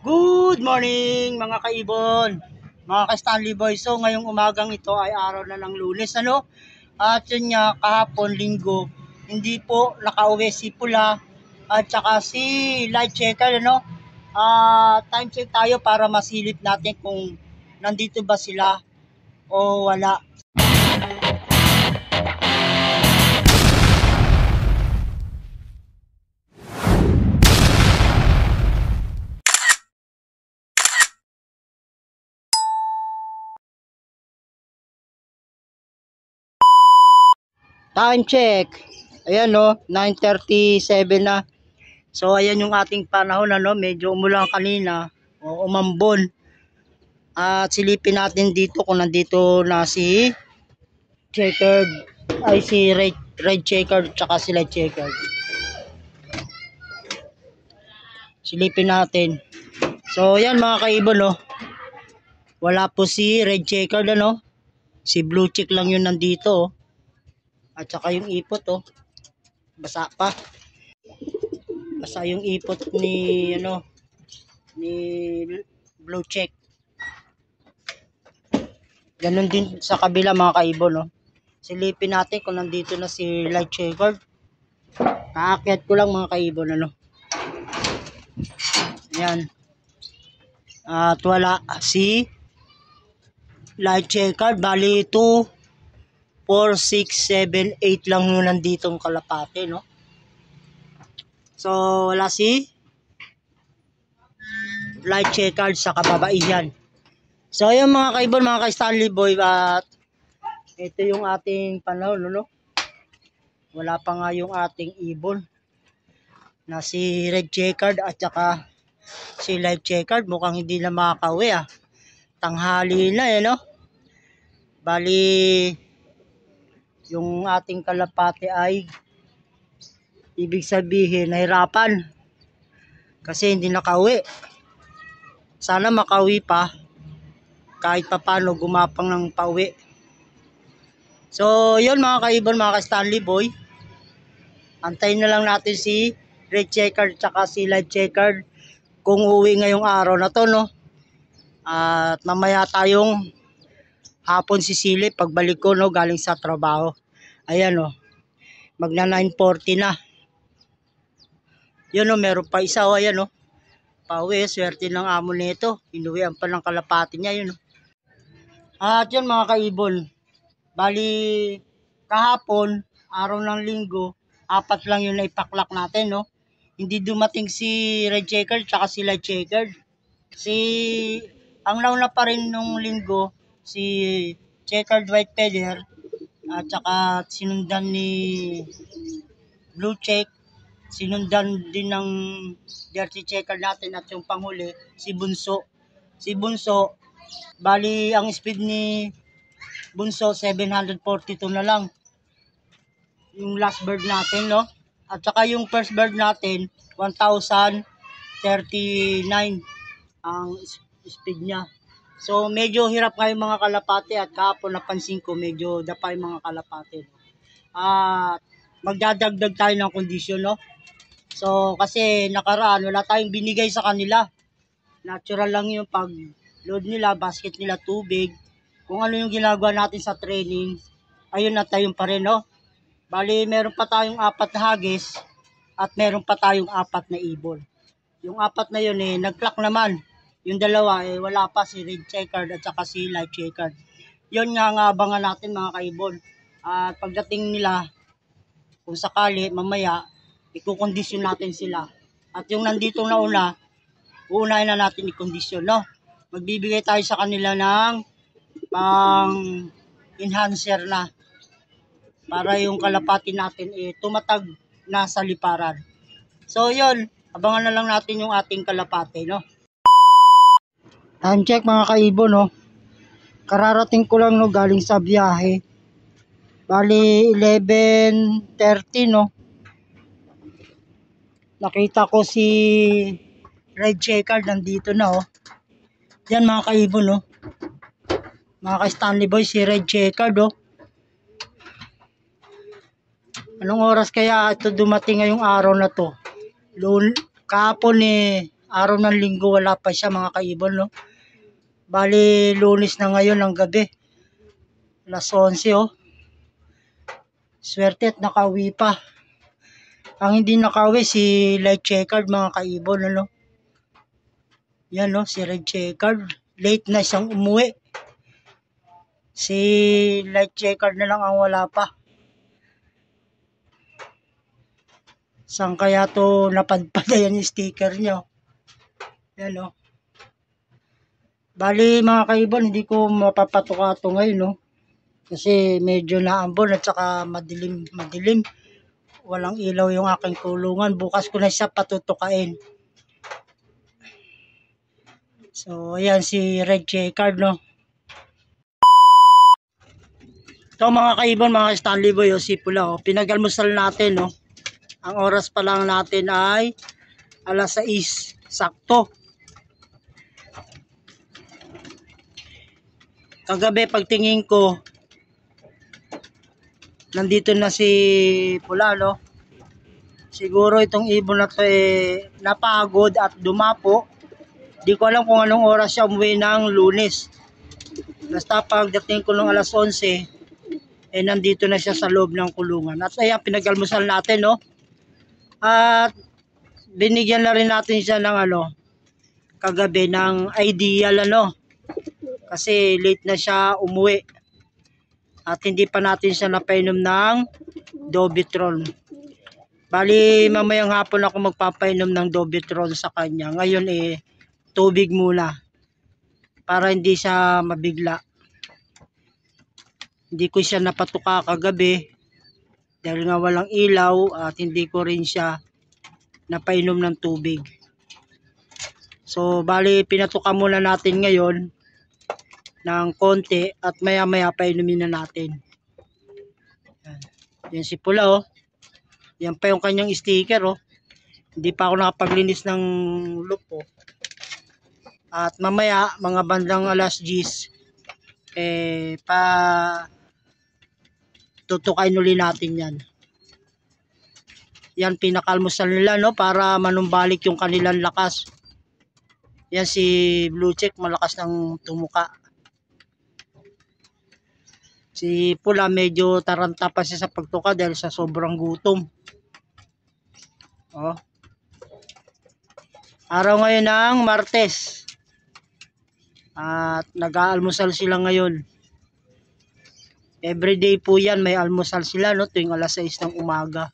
Good morning mga kaibon, mga ka-Stanley Boy. So ngayong umagang ito ay araw na ng Lunes, ano? At yun nga, kahapon linggo, hindi po nakauwi si Pula at saka si Light Checker, ano? Time check tayo para masilip natin kung nandito ba sila o wala. Time check. Ayan no, 9:37 na. So ayan yung ating panahon, ano, medyo umulan kanina o umambon. At silipin natin dito kung nandito na si checkered, ay si red checkered tsaka si light checkered. Silipin natin. So ayan mga kaibon, no, wala po si red checkered, ano, si blue check lang yun nandito, oh. At saka yung ipot, oh, basa pa. Basa yung ipot ni ano, ni blue check. Ganun din sa kabila mga kaibon, no. Silipin natin kung nandito na si light checkered. Kaakyat ko lang mga kaibon, ano. Ayan. At wala si light checkered. Bali 2, 4, 6, 7, 8 lang yung nanditong kalapate, no. So wala si light checkered sa kababaihan. So ayun mga kaibon, mga ka-Stanley Boy, at ito yung ating panahon, no? Wala pa nga yung ating ibon na si red checkered at saka si light checkered. Mukhang hindi na makakauwi, ah. Tanghali na, no? Bali yung ating kalapate ay ibig sabihin nahirapan kasi hindi nakauwi. Sana makauwi pa, kahit pa paano gumapang ng pauwi. So yun mga kaibon, mga ka-Stanley Boy, antayin na lang natin si red checkered tsaka si light checkered kung uwi ngayong araw na to, no. At mamaya tayong hapon sisilip pagbalik ko, no, galing sa trabaho. Ayan, no, magna 9:40 na. Yun, no, meron pa isa, oh, ayan, no, pauwi. Swerte ng amo nito, inuwian pa ng kalapati niya, yun, no. At yun mga kaibon, bali kahapon, araw ng linggo, 4 lang yung naipaklak natin, no. Hindi dumating si red checkered tsaka si light checkered. Ang nauna pa rin nung linggo, si checkered white feather, at saka sinundan ni blue check, sinundan din ng dirty checker natin, at yung panghuli si Bunso. Si Bunso, bali ang speed ni Bunso 742 na lang yung last bird natin, no. At saka yung first bird natin 1039 ang speed niya. So medyo hirap nga yung mga kalapate, at kahapon napansin ko medyo dapa yung mga kalapate. At magdadagdag tayo ng kondisyon, no. So kasi nakaraan wala tayong binigay sa kanila. Natural lang yung pag load nila, basket nila, tubig. Kung ano yung ginagawa natin sa training, ayun na tayo pa rin, no. Bali meron pa tayong 4 na hagis at meron pa tayong 4 na ibon. Yung 4 na yun nag-clock naman. Yung dalawa wala pa, si red checkered at saka si light checkered. Yun nga ang abangan natin mga kaibon. At pagdating nila, kung sakali mamaya ikukondisyon natin sila. At yung nandito na una, uunahin na natin ikondisyon, no. Magbibigay tayo sa kanila ng pang enhancer na para yung kalapati natin tumatag na sa liparan. So yun, abangan na lang natin yung ating kalapate, no. Time check mga kaibon, no. Kararating ko lang, no, galing sa biyahe. Bali 11:30, no. Nakita ko si red checkered nandito na, oh. Yan mga kaibon, no. Mga ka-Stanley Boy, si red checkered, oh. Anong oras kaya ito dumating ngayong araw na to? Kahapon araw ng linggo wala pa siya mga kaibon, no? Bali, Lunes na ngayon ng gabi. Alas 11, oh. Swerte at nakauwi pa. Ang hindi nakauwi si Light Checkered mga kaibon, ano? Yan, no? Si Red Checkered. Late na siyang umuwi. Si Light Checkered na lang ang wala pa. Saan kaya to napadpada yan yung sticker niya? Yan, no? Bali mga kaibon, hindi ko mapapatuka ito ngayon, no? Kasi medyo naambon at saka madilim. Walang ilaw yung aking kulungan. Bukas ko na siya patutukain. So, ayan si Red Checkered, no? Ito mga kaibon, mga Stanley Boy, si Pula, oh. Pinagalmusal natin, no? Ang oras pa lang natin ay alas 6. Sakto. Kagabi pagtingin ko, nandito na si Pula, no? Siguro itong ibon na to napagod at dumapo. Di ko alam kung anong oras siya umuwi ng Lunes. Basta pagdating ko ng alas 11, nandito na siya sa loob ng kulungan. At ayan, pinagalmusal natin, no? At binigyan na rin natin siya ng kagabi ng ideal, kasi late na siya umuwi. At hindi pa natin siya napainom ng Dobitron. Bali, mamayang hapon ako magpapainom ng Dobitron sa kanya. Ngayon tubig muna. Para hindi siya mabigla. Hindi ko siya napatuka kagabi. Dahil nga walang ilaw at hindi ko rin siya napainom ng tubig. So, bali, pinatuka muna natin ngayon ng konti at maya-maya painumin na natin. Yan si Pula, oh. Yan pa yung kanyang sticker, oh. Hindi pa ako nakapaglinis ng loop, oh. At mamaya, mga bandang alas 10, tutukain uli natin yan. Yan, pinakalmusal nila, no? Para manumbalik yung kanilang lakas. Yan si Blue Check, malakas ng tumuka. Si Pula medyo taranta pa siya sa pagtuka dahil sa sobrang gutom. Oh. Araw ngayon ng Martes. At nag-aalmusal sila ngayon. Everyday po yan, may almusal sila, no? Tuwing alas 6 ng umaga.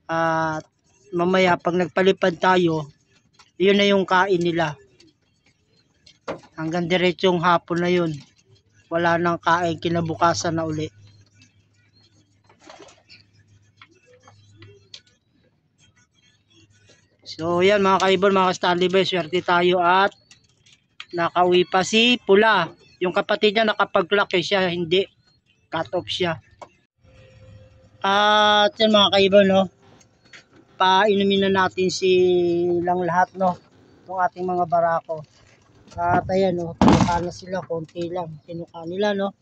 At mamaya pag nagpalipad tayo, yun na yung kain nila. Hanggang diretsong hapon na yun. Wala nang kain, kinabukasan na uli. So yan mga kaibon, mga Stanley Boy, swerte tayo at nakauwi pa si Pula. Yung kapatid niya nakapag-clock, siya hindi. Cut off siya. At yan mga kaibon, no? Painumin na natin silang lahat, no? Itong ating mga barako. At ayan, no? Tinuka na sila, konti lang. Tinuka nila, no?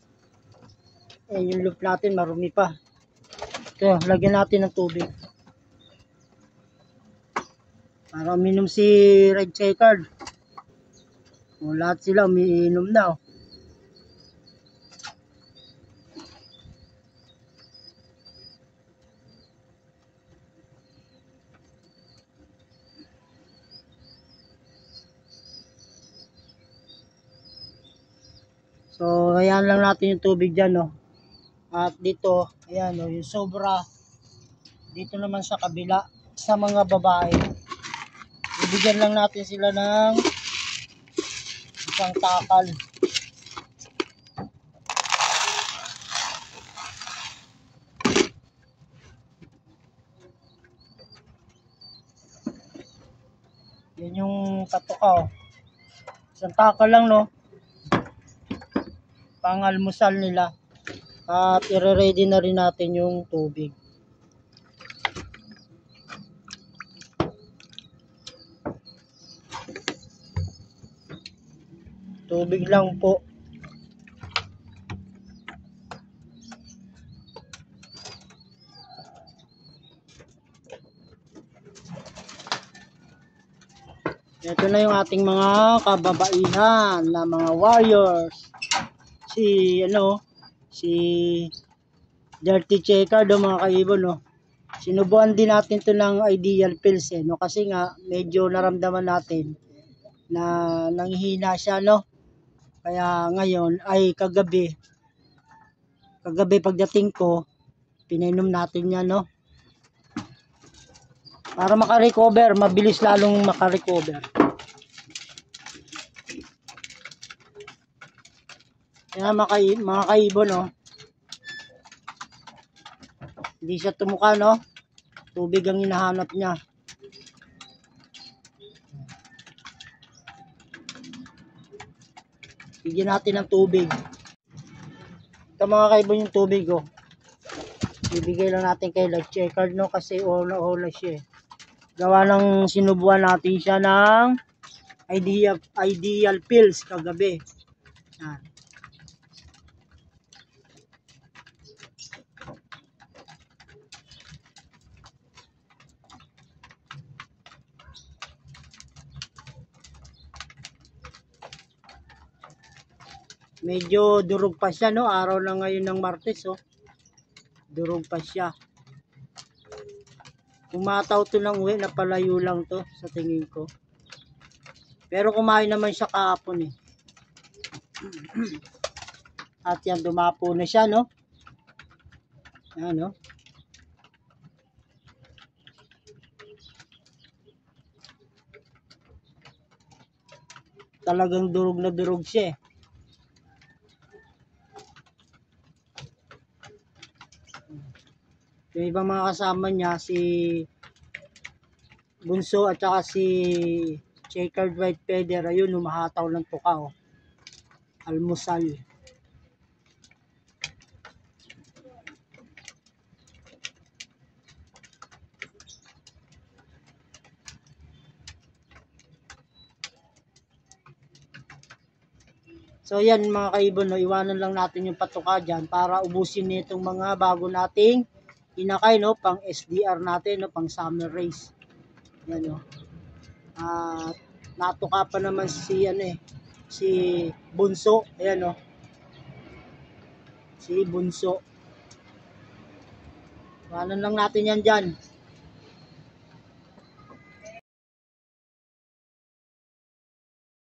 Yung loop natin, marumi pa. Ito, lagyan natin ng tubig. Para uminom si Red Checkered. Lahat sila umiinom na, oh. So, ayan lang natin yung tubig dyan, no? At dito, ayan, no? Yung sobra. Dito naman sa kabila, sa mga babae. Ibigyan lang natin sila ng isang takal. Yan yung katuka, oh. Isang takal lang, no? Pangalmusal nila. At i-ready na rin natin yung tubig. Tubig lang po. Ito na yung ating mga kababaihan na mga warriors. Si Dirty Checker do mga kaibon, no. Sinubuan din natin to ng Ideal Pills, no, kasi nga medyo naramdaman natin na nanghihina siya, no. Kaya ngayon ay kagabi pagdating ko, pinainom natin yan, no. Para makarecover, mabilis lalong makarecover. Kaya mga kaibon, no. Hindi siya tumuka, no. Tubig ang hinahanap niya. Bigyan natin ng tubig. Ito mga kaibon yung tubig, oh. Bibigay lang natin kay Light Checker, no, kasi ola siya. Gawa ng sinubuan natin siya ng Ideal Pills kagabi. Yan. Medyo durog pa siya, no. Araw na ngayon ng Martes, oh. Durog pa siya. Kumataw to ng uwi, napalayo lang to sa tingin ko. Pero kumain naman siya kahapon, eh. At yan, dumapo na siya, no. Yan, no. Talagang durog na durog siya, eh. Yung ibang mga kasama niya, si Bunso at saka si Checkered White Feather, ayun, humahataw ng tuka, oh. Almusal. So yan mga kaibon, no, iwanan lang natin yung patuka dyan para ubusin nitong mga bago nating inakay, no, pang SDR natin, no, pang summer race. Yan, no. At natuka pa naman si si Bunso, ayan, no. Si Bunso. Iwanan lang natin yan dyan.